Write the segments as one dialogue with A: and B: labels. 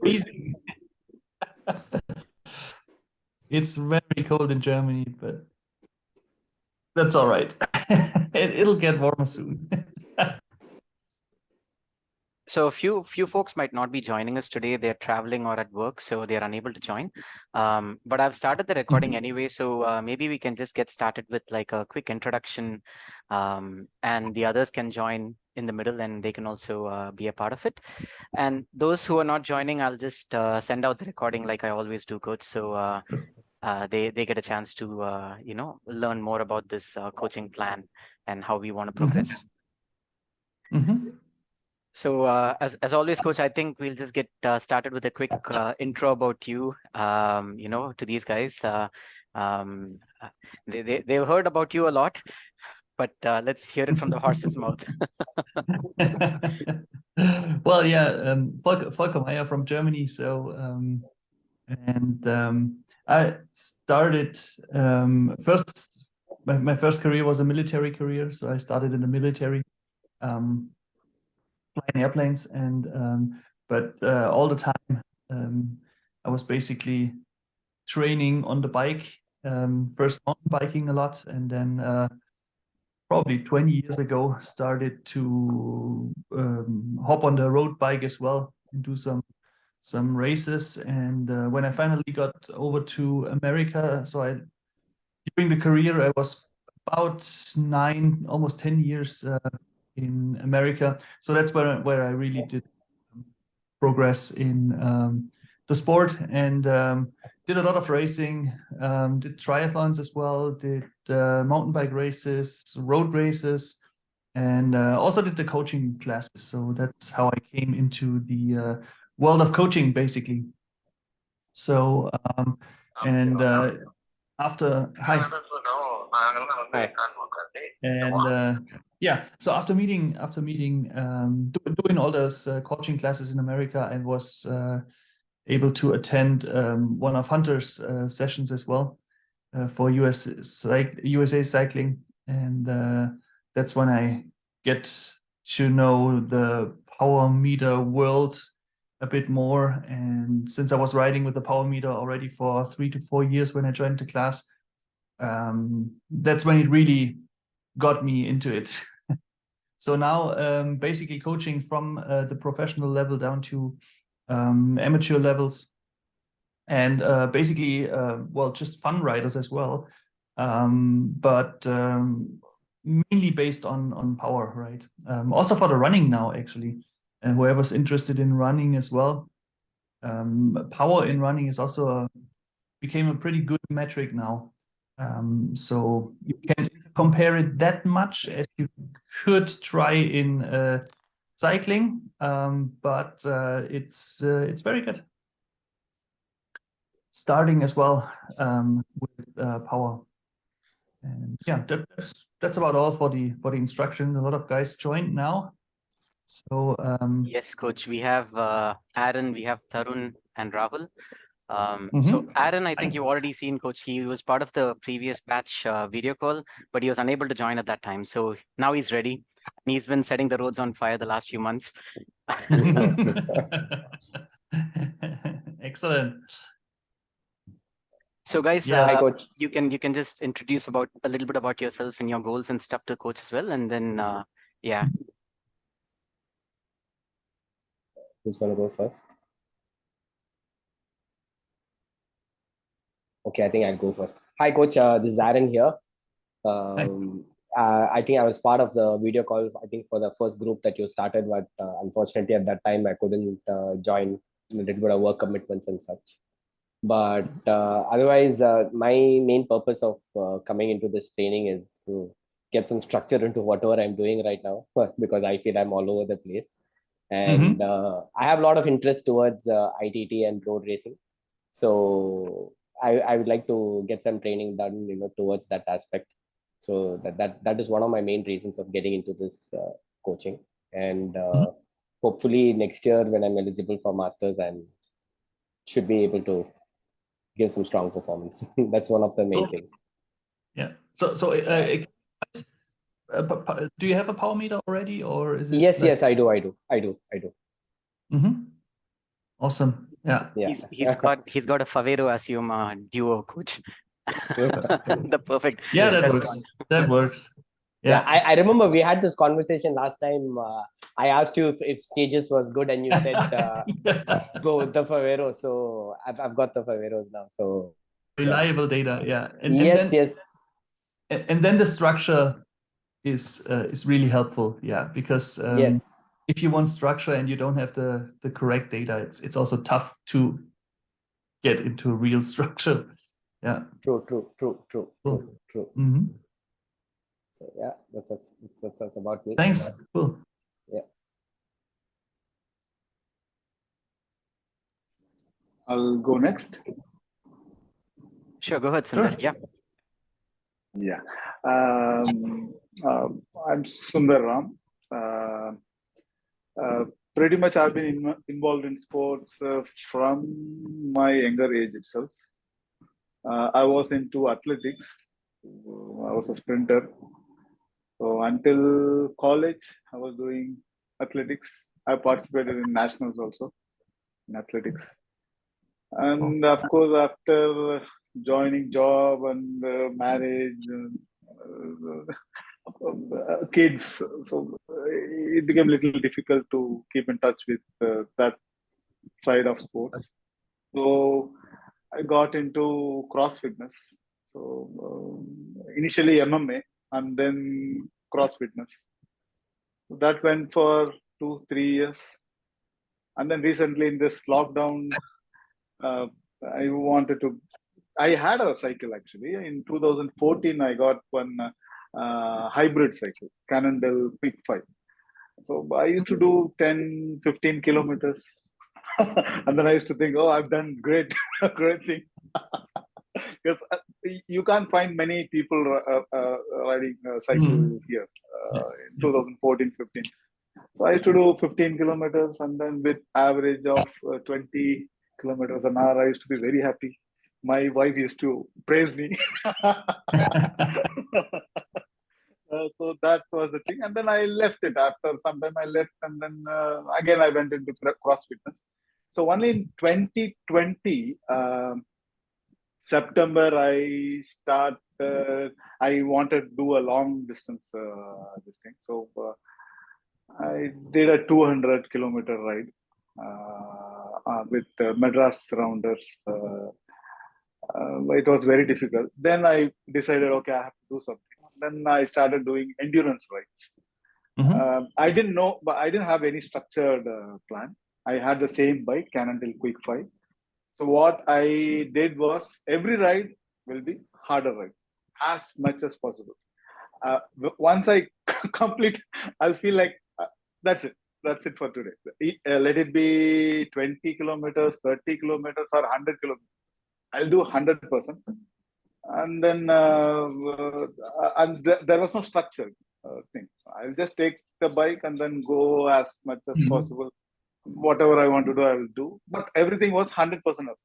A: Freezing. It's very cold in Germany, but that's all right. It'll get warmer soon.
B: So a few folks might not be joining us today. They're traveling or at work, so they're unable to join. But I've started the recording anyway, so maybe we can just get started with like a quick introduction, and the others can join in the middle, and they can also be a part of it. And those who are not joining, I'll just send out the recording like I always do, Coach. So they get a chance to learn more about this coaching plan and how we want to progress. So as always, Coach, I think we'll just get started with a quick intro about you. To these guys. They've heard about you a lot, but let's hear it from the horse's mouth.
A: Well, yeah, Volker Meyer from Germany. So, I started first. My first career was a military career, so I started in the military. Flying airplanes, but all the time I was basically training on the bike, first mountain biking a lot, and then probably 20 years ago started to hop on the road bike as well and do some races. And when I finally got over to America, during the career I was about 9, almost 10 years in America. So that's where I really did progress in the sport, and did a lot of racing, did triathlons as well, did mountain bike races, road races, and also did the coaching classes. So that's how I came into the world of coaching, basically. So after so after doing all those coaching classes in America, I was able to attend one of Hunter's sessions as well for USA Cycling, and that's when I get to know the power meter world a bit more. And since I was riding with the power meter already for 3 to 4 years when I joined the class, that's when it really got me into it. So now basically coaching from the professional level down to amateur levels, and basically just fun riders as well, but mainly based on power, right? Also for the running now, actually, and whoever's interested in running as well, power in running is also became a pretty good metric now. So you can't compare it that much as you could try in cycling, but it's very good. Starting as well with power, and yeah, that's about all for the instruction. A lot of guys joined now, so
B: yes, Coach. We have Aaron, we have Tarun, and Rahul. So Aaron, I think you've already seen Coach. He was part of the previous batch video call, but he was unable to join at that time. So now he's ready. And he's been setting the roads on fire the last few months.
A: Excellent.
B: So guys,
C: Hi, Coach.
B: you can just introduce a little bit about yourself and your goals and stuff to Coach as well, and then yeah.
C: Who's gonna go first? Okay, I think I'll go first. Hi, Coach. This is Aaron here. I think I was part of the video call, I think, for the first group that you started, but unfortunately at that time I couldn't join. I did got work commitments and such. But otherwise, my main purpose of coming into this training is to get some structure into whatever I'm doing right now, because I feel I'm all over the place. And I have a lot of interest towards ITT and road racing. So I would like to get some training done, towards that aspect. So that is one of my main reasons of getting into this coaching. And hopefully next year when I'm eligible for masters, and should be able to give some strong performance. That's one of the main things.
A: Yeah. So do you have a power meter already, or is it?
C: Yes, I do.
A: Mm-hmm. Awesome. Yeah.
C: Yeah.
B: He's got a Favero assume duo, coach. The perfect.
A: Yeah, that
B: That's
A: works.
B: one.
A: That works.
C: Yeah,
A: Yeah.
C: I remember we had this conversation last time. I asked you if Stages was good, and you said
A: Yeah.
C: go with the Favero. So I've got the Faveros now. So yeah.
A: Reliable data. Yeah.
C: Yes, yes.
A: And then the structure is really helpful. Yeah, because
C: Yes.
A: if you want structure and you don't have the correct data, it's also tough to get into real structure. Yeah.
C: True.
A: Cool.
C: True.
A: Mm-hmm.
C: So yeah, that's about me.
A: Thanks. Cool.
C: Yeah.
D: I'll go next.
B: Sure, go ahead, Sundar.
A: Sure.
B: Yeah.
D: Yeah. I'm Sundar Ram. Pretty much I've been involved in sports from my younger age itself. I was into athletics. I was a sprinter. So until college, I was doing athletics. I participated in nationals also in athletics. And of course, after joining job and marriage, kids, so it became a little difficult to keep in touch with that side of sports. So I got into cross fitness. So initially MMA and then cross fitness. That went for 2-3 years. And then recently in this lockdown, I had a cycle actually. In 2014, I got one hybrid cycle, Cannondale Quick 5. So I used to do 10, 15 kilometers. And then I used to think, oh, I've done great, great thing. Because you can't find many people riding a cycle here in 2014, 15. So I used to do 15 kilometers, and then with average of 20 kilometers an hour, I used to be very happy. My wife used to praise me. So that was the thing. And then I left it. After some time I left, and then again I went into cross fitness. So only in 2020, September, I wanted to do a long distance this thing. So I did a 200-kilometer ride with Madras Rounders. It was very difficult. Then I decided, okay, I have to do something. Then I started doing endurance rides. I didn't know, but I didn't have any structured plan. I had the same bike, Cannondale Quick 5. So what I did was every ride will be harder ride as much as possible. Once I complete, I'll feel like that's it. That's it for today. Let it be 20 kilometers, 30 kilometers, or 100 kilometers. I'll do 100%. And then there was no structured thing. I'll just take the bike and then go as much as possible. Whatever I want to do, I will do. But everything was 100% effort.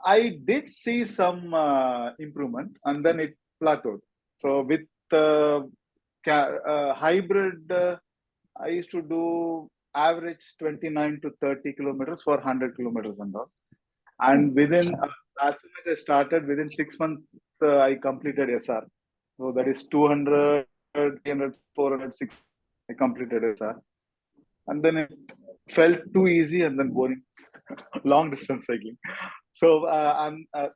D: I did see some improvement, and then it plateaued. So with hybrid, I used to do average 29 to 30 kilometers for 100 kilometers and all. And within, as soon as I started, within 6 months, I completed SR. So that is 200, 300, 400, 600. I completed SR. And then it felt too easy and then boring. Long distance cycling. So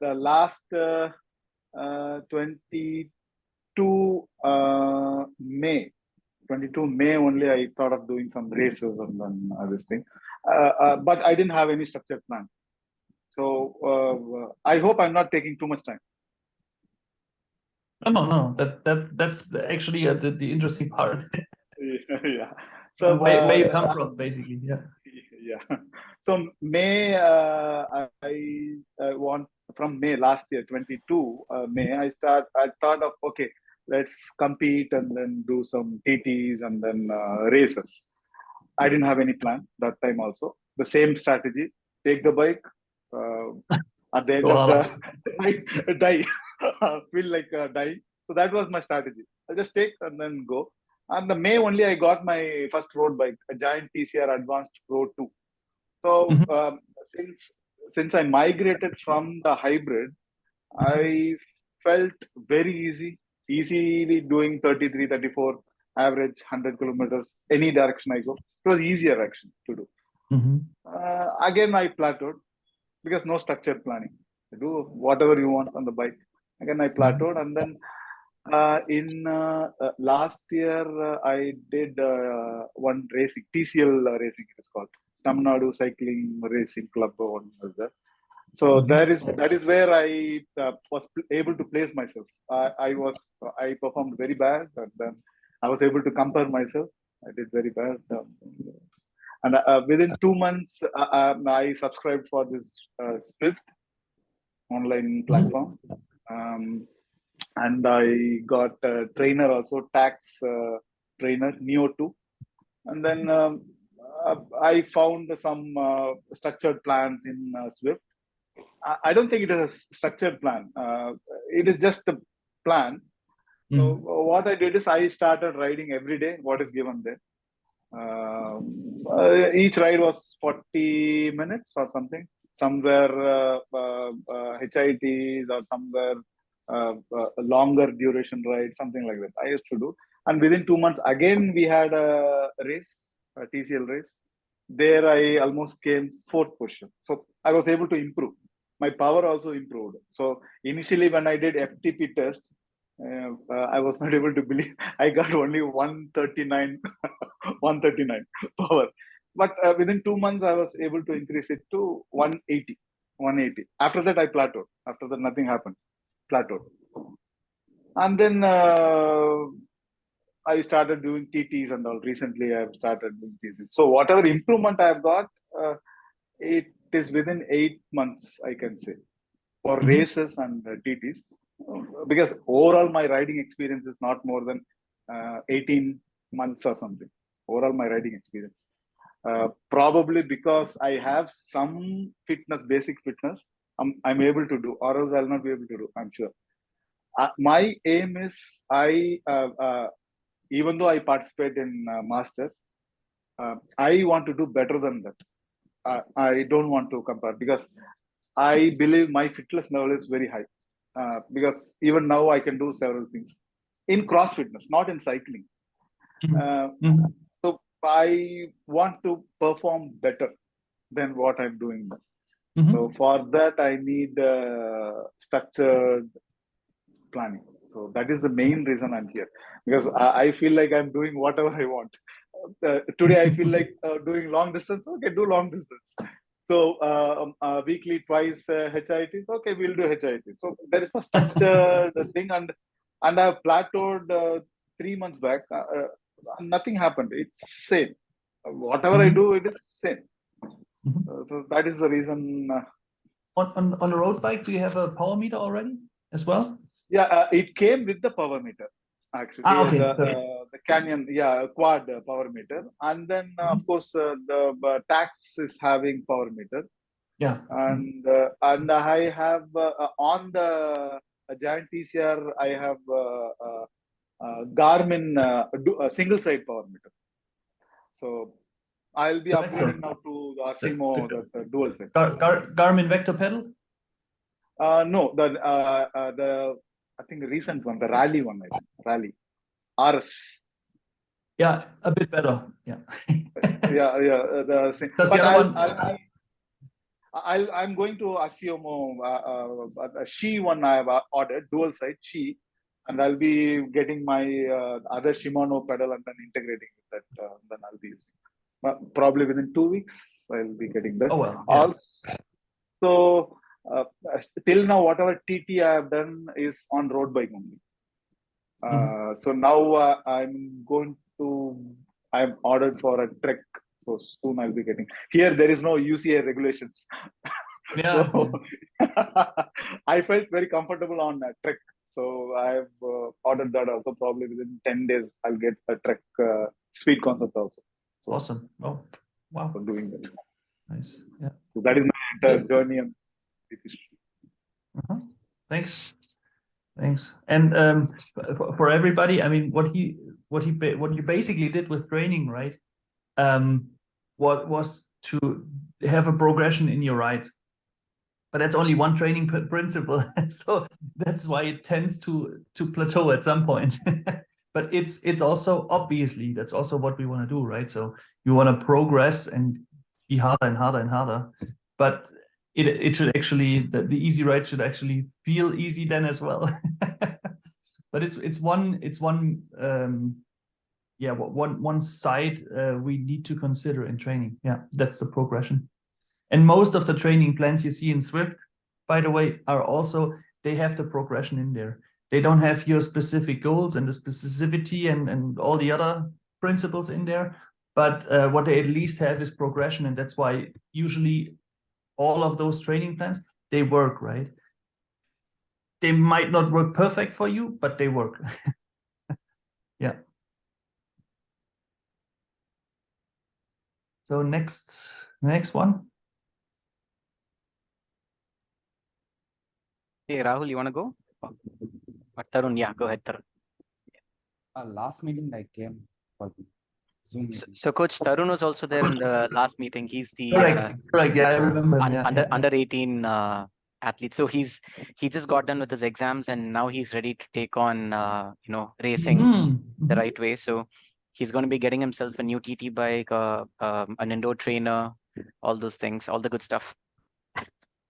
D: the last 22 May only I thought of doing some races and then this thing. But I didn't have any structured plan. So I hope I'm not taking too much time.
A: No. That's actually the interesting part.
D: Yeah. So
A: where you come from, basically. Yeah.
D: Yeah. So May, I want from May last year, 22 May, I thought of, okay, let's compete and then do some TTs and then races. I didn't have any plan that time also. The same strategy, take the bike, at the end of the night, die, feel like dying. So that was my strategy. I just take and then go. And the May only I got my first road bike, a giant TCR Advanced Pro 2. So
A: Mhm.
D: since I migrated from the hybrid, I felt very easily doing 33, 34, average 100 kilometers, any direction I go. It was easier action to do.
A: Mhm.
D: Again, I plateaued because no structured planning. You do whatever you want on the bike. Again, I plateaued, and then in last year, I did one racing, TCL racing, it is called Tamil Nadu Cycling Racing Club. One was there. So that is where I was able to place myself. I performed very bad, and then I was able to compare myself. I did very bad, and within 2 months, I subscribed for this Swift online platform, and I got a trainer also, tax trainer Neo 2, and then I found some structured plans in Swift. I don't think it is a structured plan. It is just a plan. So what I did is I started riding every day what is given there. Each ride was 40 minutes or something. Somewhere HITs or somewhere a longer duration ride, something like that. I used to do. And within 2 months, again, we had a race, a TCL race. There I almost came fourth position. So I was able to improve. My power also improved. So initially when I did FTP test, I was not able to believe I got only 139, 139 power. But within 2 months, I was able to increase it to 180, 180. After that, I plateaued. After that, nothing happened. Plateaued. And then I started doing TTs and all. Recently, I've started doing TTs. So whatever improvement I've got, it is within 8 months, I can say, for races and TTs. Because overall, my riding experience is not more than 18 months or something. Overall, my riding experience. Probably because I have some fitness, basic fitness, I'm able to do, or else I'll not be able to do, I'm sure. My aim is, even though I participate in Masters, I want to do better than that. I don't want to compare because I believe my fitness level is very high. Because even now I can do several things in cross fitness, not in cycling. So I want to perform better than what I'm doing now. So for that, I need structured planning. So that is the main reason I'm here, because I feel like I'm doing whatever I want. Today I feel like doing long distance. Okay, do long distance. So weekly twice HITs. Okay, we'll do HITs. So there is no structure the thing, and I've plateaued 3 months back. Nothing happened. It's same. Whatever I do, it is same. So that is the reason.
A: On a road bike, do you have a power meter already as well?
D: Yeah, it came with the power meter. Actually,
A: okay.
D: The Canyon, yeah, quad power meter, and then of course the tax is having power meter.
A: Yeah,
D: and I have on the Giant TCR, I have Garmin single side power meter. So I'll be upgrading now to the Asimo, the dual side.
A: Garmin Vector pedal?
D: No, the I think the recent one, the Rally one, I think. Rally. RS.
A: Yeah, a bit better. Yeah.
D: yeah. But I'm going to Asimo. She one I have ordered, dual side She, and I'll be getting my other Shimano pedal and then integrating with that. Then I'll be using. Probably within 2 weeks, I'll be getting that.
A: Oh well. Yeah.
D: Also, till now, whatever TT I have done is on road bike only. So now I'm ordered for a trek. So soon I'll be getting. Here there is no UCI regulations.
A: Yeah.
D: So I felt very comfortable on a trek. So I've ordered that also. Probably within 10 days I'll get a trek speed concept also. So,
A: awesome. Oh, wow.
D: For doing that.
A: Nice. Yeah.
D: So that is my entire journey.
A: Thanks. And for everybody, I mean, what you basically did with training, right? was to have a progression in your rides. But that's only one training principle. So that's why it tends to plateau at some point. But it's also, obviously, that's also what we want to do, right? So you want to progress and be harder and harder and harder. But it should actually, the easy ride should actually feel easy then as well. But it's one one side we need to consider in training. Yeah, that's the progression. And most of the training plans you see in Swift, by the way, are also, they have the progression in there. They don't have your specific goals and the specificity and all the other principles in there. But what they at least have is progression. And that's why usually all of those training plans, they work, right? They might not work perfect for you, but they work. Yeah. So next one.
B: Hey, Rahul, you want to go? Or Tarun, yeah, go ahead, Tarun.
E: Last meeting I came for the Zoom meeting.
B: So Coach Tarun was also there in the last meeting. He's the
A: Correct. Yeah, I remember him.
B: under 18 athlete. So he just got done with his exams and now he's ready to take on racing the right way. So he's going to be getting himself a new TT bike, an indoor trainer, all those things, all the good stuff.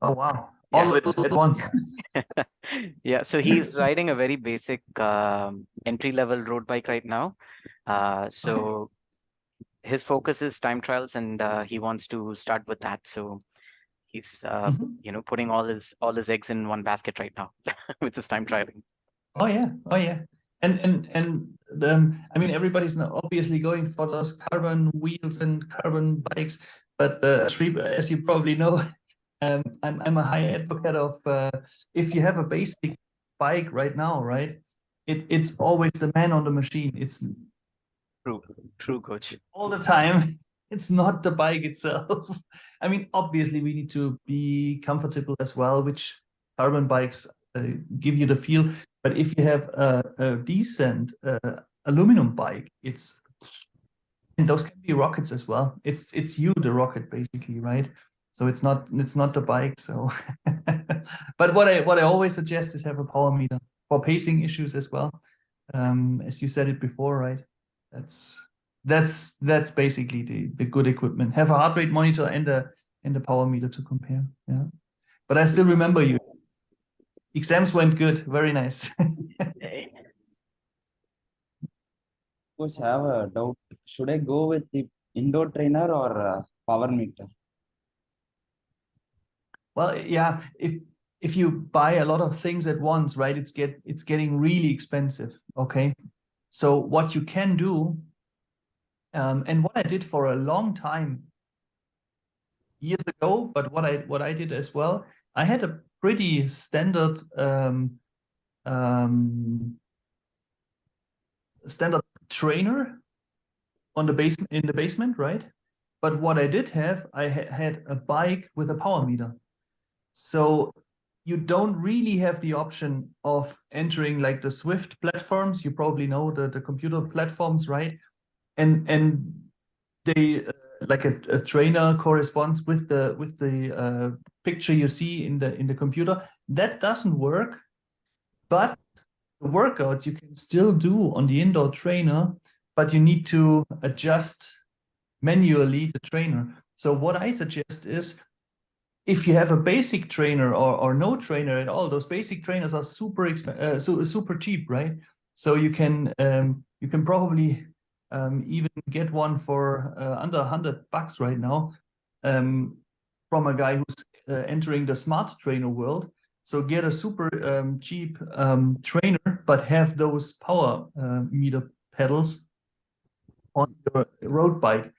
A: Oh wow!
B: Yeah.
A: All at once.
B: Yeah, so he's riding a very basic entry level road bike right now. So his focus is time trials and he wants to start with that. So he's putting all his eggs in one basket right now, which is time trialing.
A: Oh yeah. And I mean, everybody's now obviously going for those carbon wheels and carbon bikes, but as you probably know, I'm a high advocate of if you have a basic bike right now, right? It's always the man on the machine. It's
B: True, Coach.
A: all the time. It's not the bike itself. I mean, obviously, we need to be comfortable as well, which carbon bikes give you the feel. But if you have a decent aluminum bike, and those can be rockets as well. It's you, the rocket, basically, right? So it's not the bike. So, but what I always suggest is have a power meter for pacing issues as well. As you said it before, right? That's basically the good equipment. Have a heart rate monitor and the power meter to compare. Yeah. But I still remember you. Exams went good. Very nice.
E: Coach, I have a doubt. Should I go with the indoor trainer or power meter?
A: Well, yeah, if you buy a lot of things at once, right, it's getting really expensive. Okay. So what you can do, and what I did for a long time years ago, but what I did as well, I had a pretty standard standard trainer on the basement, in the basement, right? But what I did have, I had a bike with a power meter. So you don't really have the option of entering like the Swift platforms. You probably know the computer platforms, right? And they like a trainer corresponds with the picture you see in the computer. That doesn't work, but the workouts you can still do on the indoor trainer, but you need to adjust manually the trainer. So what I suggest is, if you have a basic trainer or no trainer at all, those basic trainers are super cheap, right? So you can probably even get one for under $100 right now from a guy who's entering the smart trainer world. So get a super cheap trainer, but have those power meter pedals on your road bike.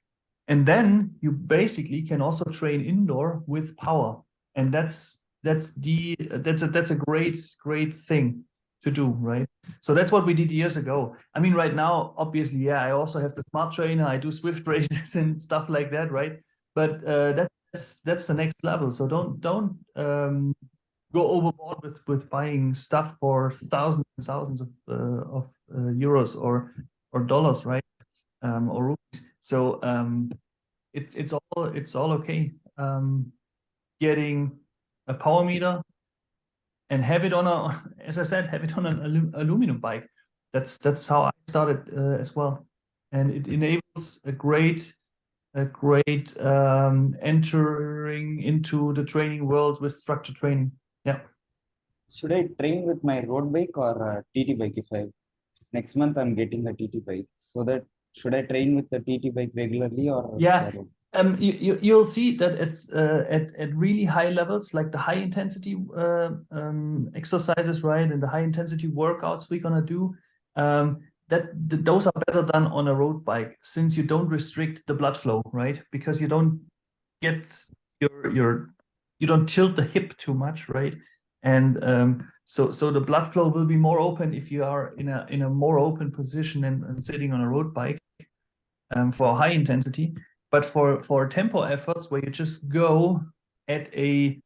A: And then you basically can also train indoor with power. And that's a great thing to do, right? So that's what we did years ago. I mean, right now, obviously, yeah, I also have the smart trainer. I do Swift races and stuff like that, right? But that's the next level. So don't go overboard with buying stuff for thousands and thousands of euros or dollars, right? Or rupees. So it's all okay. Getting a power meter and have it on as I said, have it on an aluminum bike. That's how I started as well, and it enables a great entering into the training world with structured training. Yeah.
E: Should I train with my road bike or TT bike? If next month I'm getting a TT bike, so that should I train with the TT bike regularly or
A: Yeah.
E: the road?
A: You'll see that it's at really high levels, like the high intensity exercises, right, and the high intensity workouts we're gonna do. Those are better done on a road bike, since you don't restrict the blood flow, right? Because you don't get you don't tilt the hip too much, right? And so the blood flow will be more open if you are in a more open position and sitting on a road bike for high intensity. But for tempo efforts where you just go at a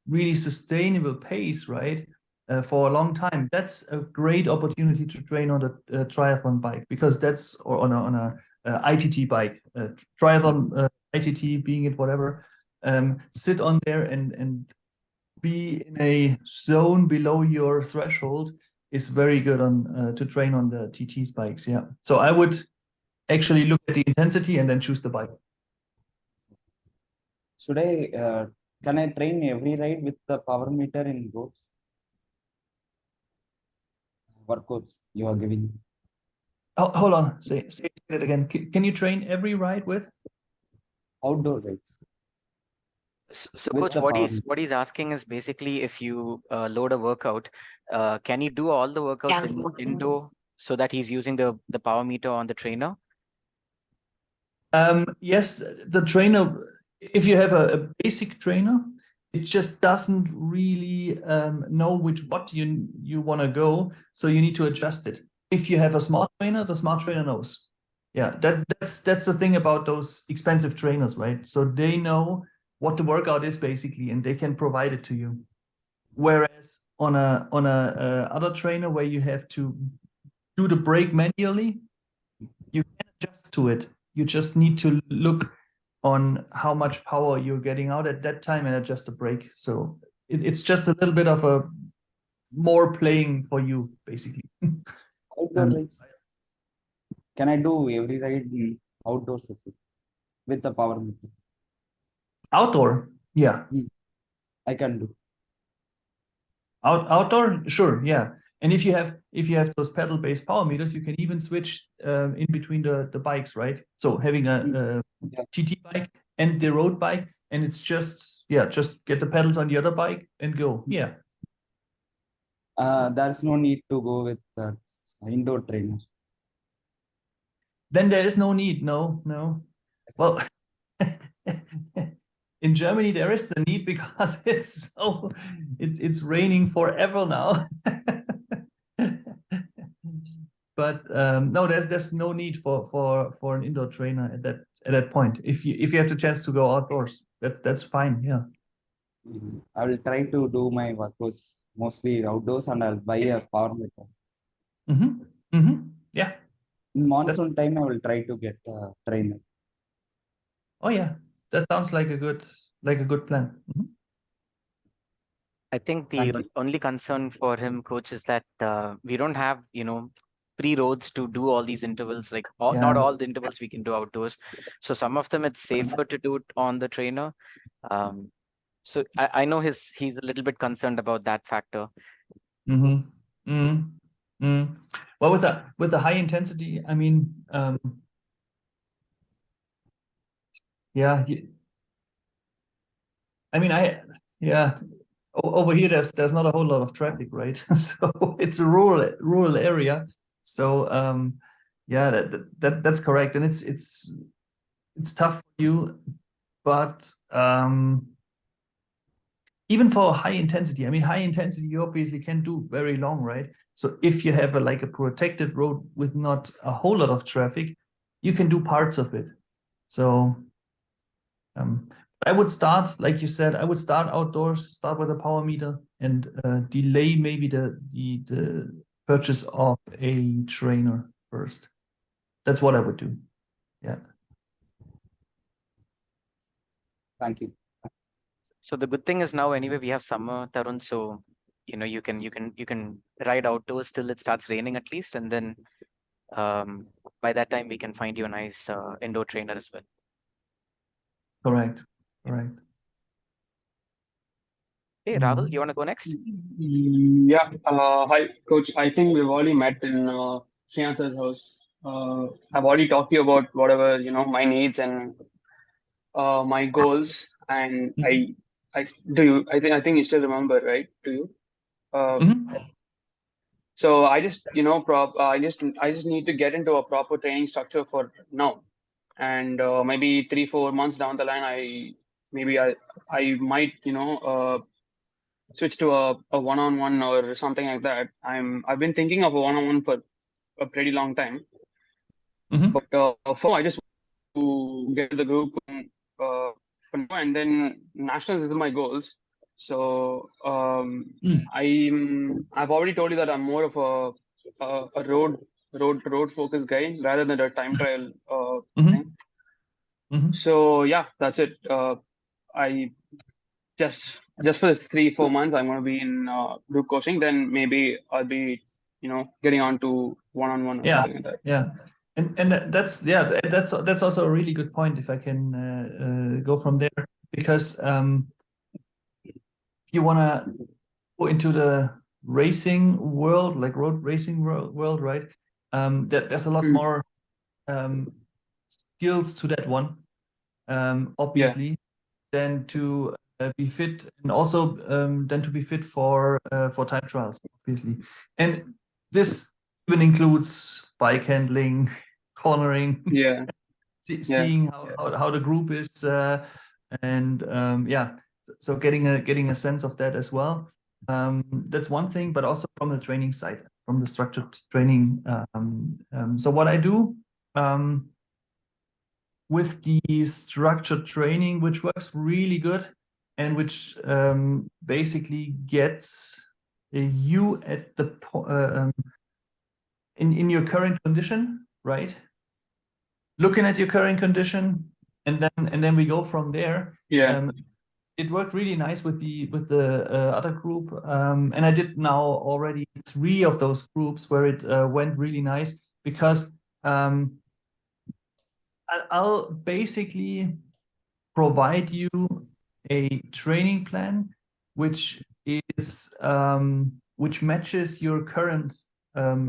A: really sustainable pace, right, for a long time, that's a great opportunity to train on the triathlon bike, because that's or on a ITT bike, triathlon ITT, being it whatever. Sit on there and be in a zone below your threshold is very good on to train on the TT's bikes. Yeah, so I would actually look at the intensity and then choose the bike.
E: Should I can I train every ride with the power meter in roads? Workouts you are giving.
A: Oh, hold on, say it again. Can you train every ride with
E: Outdoor rides.
B: So
E: with
B: coach,
E: the power meter.
B: what he's asking is basically, if you load a workout, can you do all the workouts indoor, so that he's using the power meter on the trainer?
A: Yes, the trainer, if you have a basic trainer, it just doesn't really know what you want to go, so you need to adjust it. If you have a smart trainer, the smart trainer knows. Yeah, that's the thing about those expensive trainers, right? So they know what the workout is basically, and they can provide it to you. Whereas on a other trainer where you have to do the break manually, you can adjust to it. You just need to look on how much power you're getting out at that time and adjust the brake. So it's just a little bit of a more playing for you, basically.
E: Outdoor rides. Can I do every ride in outdoor session with the power meter?
A: Outdoor, yeah.
E: I can do.
A: Outdoor, sure, yeah. And if you have those pedal-based power meters, you can even switch in between the bikes, right? So having a TT bike and the road bike, and it's just get the pedals on the other bike and go. Yeah.
E: There's no need to go with indoor trainer.
A: Then there is no need. No. Well, in Germany there is the need, because it's raining forever now. But no, there's no need for an indoor trainer at that point. If you have the chance to go outdoors, that's fine. Yeah.
E: I will try to do my workouts mostly outdoors, and I'll buy a power meter.
A: Yeah.
E: In monsoon time, I will try to get a trainer.
A: Oh yeah, that sounds like a good plan.
B: I think the only concern for him, coach, is that we don't have, free roads to do all these intervals. Like not all the intervals we can do outdoors. So some of them it's safer to do it on the trainer. So I know he's a little bit concerned about that factor.
A: Well, with the high intensity, I mean, yeah. I mean, over here there's not a whole lot of traffic, right? So it's a rural area. So yeah, that's correct, and it's tough for you, but even for high intensity, I mean, high intensity you obviously can do very long, right? So if you have a protected road with not a whole lot of traffic, you can do parts of it. So I would start, like you said, I would start outdoors, start with a power meter, and delay maybe the purchase of a trainer first. That's what I would do. Yeah.
E: Thank you.
B: So the good thing is now anyway we have summer, Tarun, so you can ride outdoors till it starts raining at least, and then by that time we can find you a nice indoor trainer as well.
A: Correct. Correct.
B: Hey, Rahul, you want to go next?
F: Yeah. Hi, Coach. I think we've already met in Sriyansa's house. I've already talked to you about whatever, my needs and my goals. And I think you still remember, right? Do you?
A: Mhm.
F: So I just, I just need to get into a proper training structure for now. And maybe 3-4 months down the line, I might, switch to a one-on-one or something like that. I've been thinking of a one-on-one for a pretty long time,
A: Mhm.
F: but for now, I just want to get to the group for now, and then nationals is my goals. So I've already told you that I'm more of a road focused guy rather than a time trial
A: Mhm.
F: thing.
A: Mhm.
F: So yeah, that's it. I just for this 3-4 months I'm going to be in group coaching, then maybe I'll be getting on to one-on-one or
A: Yeah.
F: something like that.
A: Yeah. And that's also a really good point, if I can go from there, because if you want to go into the racing world, like road racing world, right? There's a lot more skills to that one, obviously, than to be fit, and also than to be fit for time trials, obviously. And this even includes bike handling, cornering,
F: Yeah.
A: seeing how the group is, and yeah, so getting a sense of that as well. That's one thing, but also from the training side, from the structured training. So what I do with the structured training, which works really good, and which basically gets you at the in your current condition, right? Looking at your current condition, and then we go from there.
F: Yeah.
A: It worked really nice with the other group, and I did now already 3 of those groups where it went really nice, because I'll basically provide you a training plan which matches your current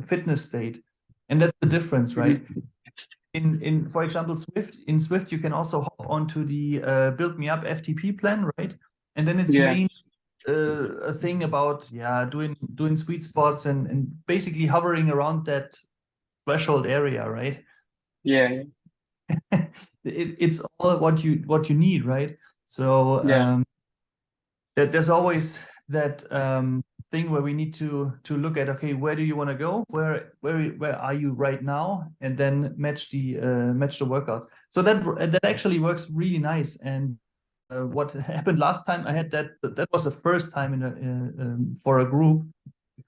A: fitness state, and that's the difference, right? In for example, Swift, you can also hop onto the Build Me Up FTP plan, right? And then it's mainly a thing about doing sweet spots and basically hovering around that threshold area, right?
F: Yeah.
A: It's all what you need, right? So there's always that thing where we need to look at, okay, where do you want to go, where are you right now, and then match the workouts. So that actually works really nice. And what happened last time I had that was the first time for a group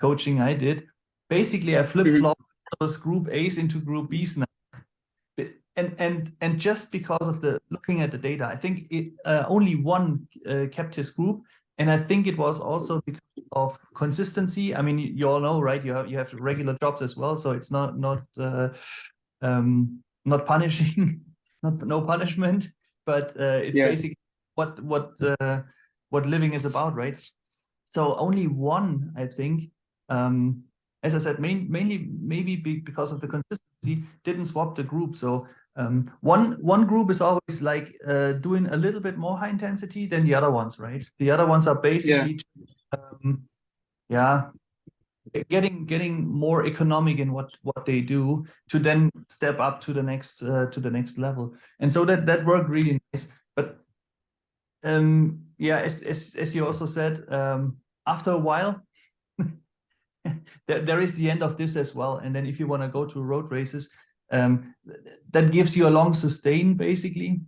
A: coaching I did. Basically, I flip-flopped those group A's into group B's now. And just because of the looking at the data, I think only one kept his group, and I think it was also because of consistency. I mean, you all know, right? You have regular jobs as well, so it's not punishing, no punishment, but it's basically what living is about, right? So only one, I think, as I said, mainly maybe because of the consistency, didn't swap the group. So one group is always like doing a little bit more high intensity than the other ones, right? The other ones are basically getting more economic in what they do, to then step up to the next level. And so that worked really nice. But as you also said, after a while there is the end of this as well. And then if you want to go to road races, that gives you a long sustain, basically.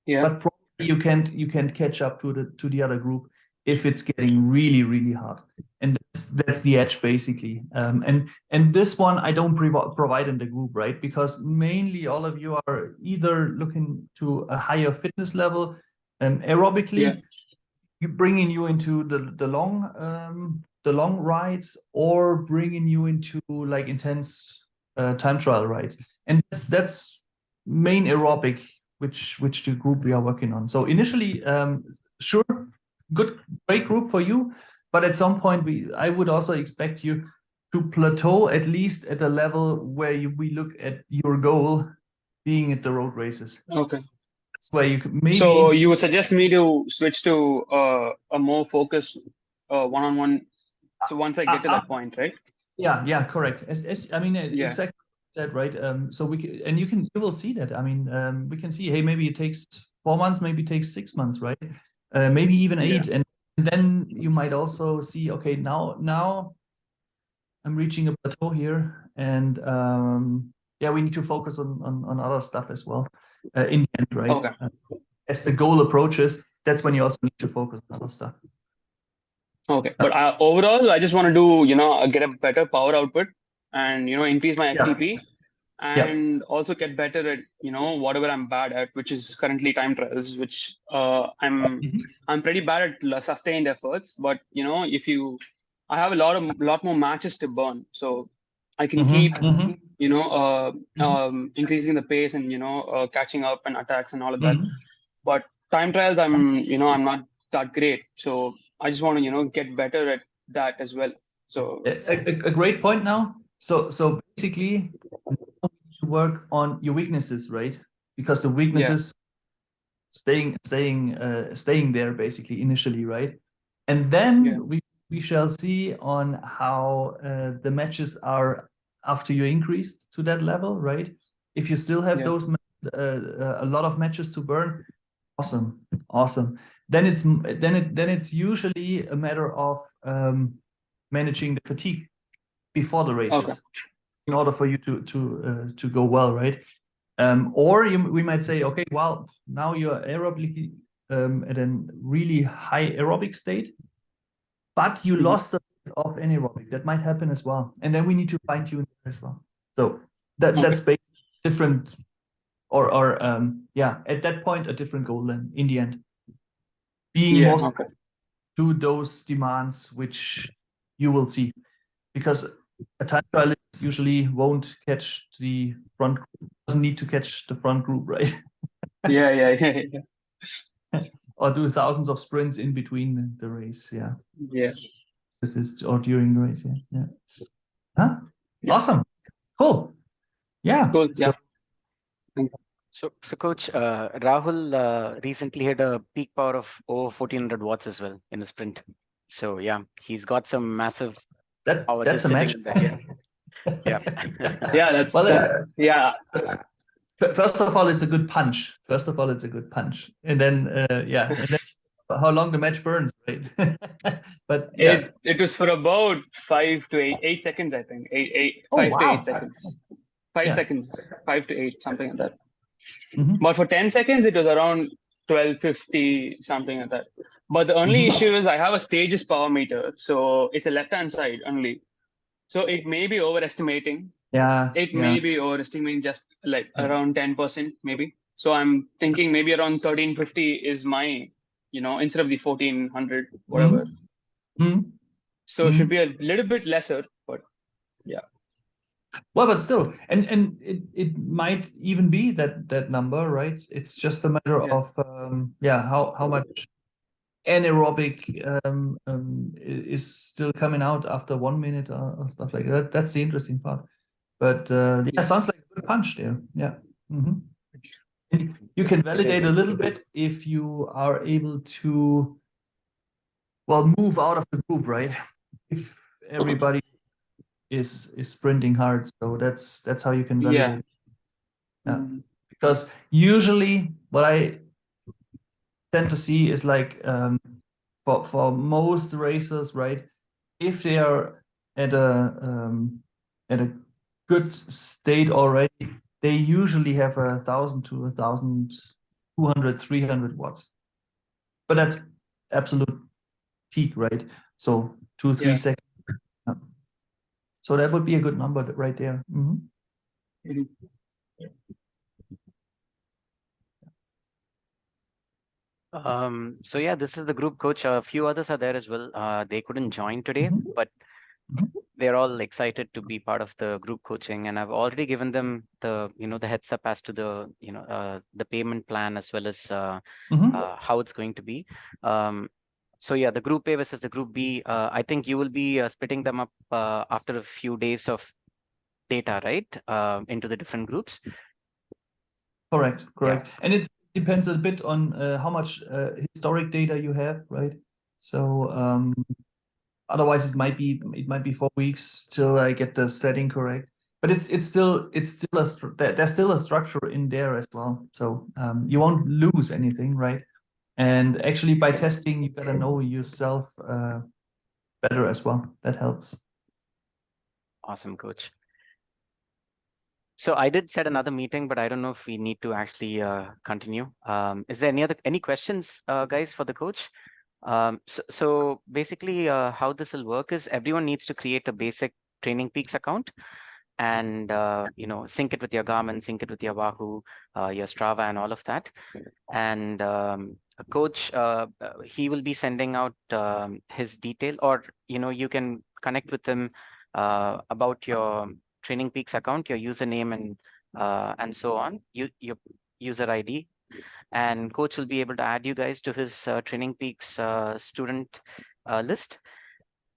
A: But probably you can't catch up to the other group if it's getting really, really hard. And that's the edge, basically. And this one I don't provide in the group, right? Because mainly all of you are either looking to a higher fitness level, Aerobically, you bringing you into the long rides, or bringing you into like intense time trial rides, and that's main aerobic which the group we are working on. So initially, sure, great group for you, but at some point I would also expect you to plateau at least at a level where we look at your goal being at the road races.
F: Okay.
A: That's where you could maybe.
F: So you would suggest me to switch to a more focused one-on-one. So once I get to that point, right?
A: Yeah, correct. As I mean,
F: Yeah.
A: exactly that, right? So you will see that. I mean, we can see, hey, maybe it takes 4 months, maybe it takes 6 months, right? Maybe even 8, and then you might also see, okay, now I'm reaching a plateau here, and we need to focus on other stuff as well. In the end, right?
F: Okay.
A: As the goal approaches, that's when you also need to focus on other stuff.
F: Okay, but overall, I just want to do, get a better power output and, increase my FTP and also get better at, whatever I'm bad at, which is currently time trials, which I'm pretty bad at sustained efforts. But, I have a lot more matches to burn. So I can keep, increasing the pace and, catching up and attacks and all of that. But time trials, I'm not that great. So I just want to, get better at that as well. So
A: a great point now. So basically, you work on your weaknesses, right? Because the weaknesses staying there basically initially, right? And then we shall see on how the matches are after you increased to that level, right? If you still have those a lot of matches to burn, awesome. Then it's usually a matter of managing the fatigue before the races in order for you to go well, right? Or we might say, okay, well, now you're aerobically at a really high aerobic state, but you lost a bit of anaerobic. That might happen as well, and then we need to fine tune as well. So that's basically different, or at that point a different goal then in the end, being more to those demands which you will see, because a time trialist usually won't catch the front group, doesn't need to catch the front group, right?
F: Yeah.
A: Or do thousands of sprints in between the race. This is or during the race. Awesome, cool.
B: So Coach, Rahul recently had a peak power of over 1400 watts as well in a sprint. So he's got some massive power.
A: That's a match. First of all, it's a good punch. And then how long the match burns, right? But
F: it was for about 5 to 8 seconds, I think. 5 to 8 seconds. 5 seconds, 5 to 8, something like that. But for 10 seconds, it was around 1250, something like that. But the only issue is I have a stages power meter, so it's a left-hand side only. So it may be overestimating. It may be overestimating just like around 10%, maybe. So I'm thinking maybe around 1350 is my, instead of the 1400, whatever. So it should be a little bit lesser, but
A: well, but still, and it might even be that number, right? It's just a matter of how much anaerobic is still coming out after 1 minute or stuff like that. That's the interesting part. But sounds like a good punch there. You can validate a little bit if you are able to move out of the group, right? If everybody is sprinting hard, so that's how you can validate. Because usually what I tend to see is like for most racers, right, if they are at a good state already, they usually have 1000 to 1200, 300 watts, but that's absolute peak, right? So 2-3 seconds. So that would be a good number right there.
B: So yeah, this is the group, coach. A few others are there as well. They couldn't join today, but they're all excited to be part of the group coaching, and I've already given them the the heads up as to the the payment plan as well as how it's going to be. So yeah, the group A versus the group B. I think you will be splitting them up after a few days of data, right? Into the different groups.
A: Correct. And it depends a bit on how much historic data you have, right? So otherwise it might be 4 weeks till I get the setting correct. But it's still there's still a structure in there as well. So you won't lose anything, right? And actually by testing you gotta know yourself better as well. That helps.
B: Awesome, coach. So I did set another meeting, but I don't know if we need to actually continue. Is there any questions, guys, for the coach? So basically, how this will work is everyone needs to create a basic Training Peaks account, and sync it with your Garmin, sync it with your Wahoo, your Strava, and all of that. And a coach, he will be sending out his detail, or you can connect with him about your Training Peaks account, your username, and so on, your user ID, and coach will be able to add you guys to his Training Peaks student list,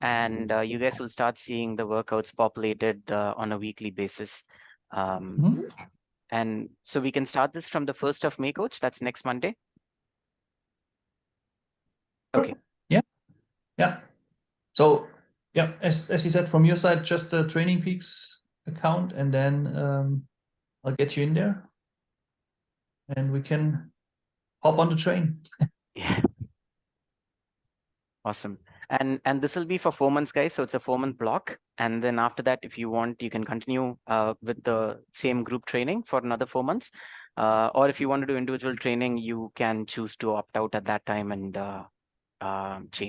B: and you guys will start seeing the workouts populated on a weekly basis. And so we can start this from the 1st of May, coach. That's next Monday. Okay.
A: Yeah. So yeah, as you said, from your side, just the Training Peaks account, and then I'll get you in there, and we can hop on the train.
B: Yeah. Awesome. And this will be for 4 months, guys. So it's a 4-month block. And then after that, if you want, you can continue with the same group training for another 4 months. Or if you want to do individual training, you can choose to opt out at that time and change.